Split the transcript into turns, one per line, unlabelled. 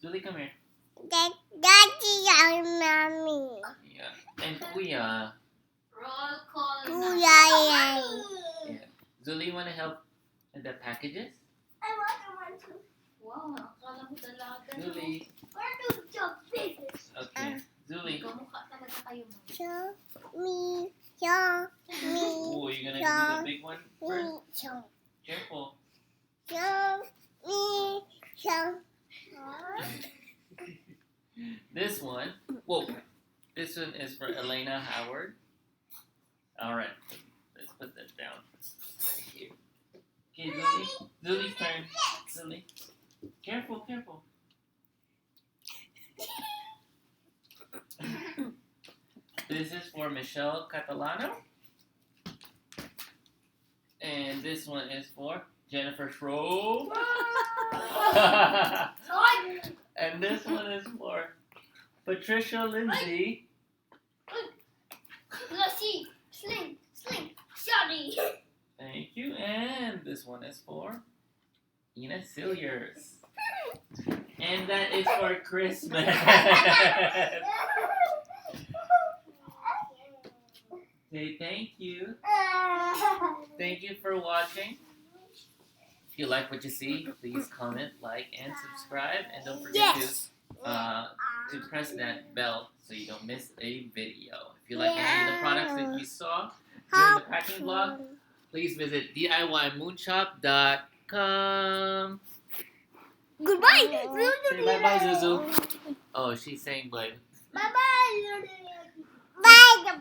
Zuli, come here.
Daddy and mommy.
Yeah. And Kuya.
Roll call.
Kuya.
Yeah. Zuli, you want to help with the packages?
I want to.
Wow, akala mo dalaga.
Zuli.
Where do the business?
Okay. Zuli.
Kamukha talaga kayo mo.
Show me. Show me.
Oh, you're going to do the big one first?
Show.
Careful.
Show me. Show.
This one. Whoa. This one is for Elena Howard. All right. Let's put that down right here. Okay, Zuli. Zuli's turn. Zuli. Careful, careful. This is for Michelle Catalano. And this one is for Jennifer Schroe. And this one is for Patricia Lindsay.
Let's see. Sling. Sorry.
Thank you. And this one is for Ina Silliers. And that is for Christmas. Say thank you. Thank you for watching. If you like what you see, please comment, like, and subscribe. And don't forget to press that bell so you don't miss a video. If you like any of the products that you saw during the packing vlog, please visit DIYmoonshop.com.
Goodbye.
Say bye-bye, Zuzu. Oh, she's saying bye.
Bye-bye. Bye.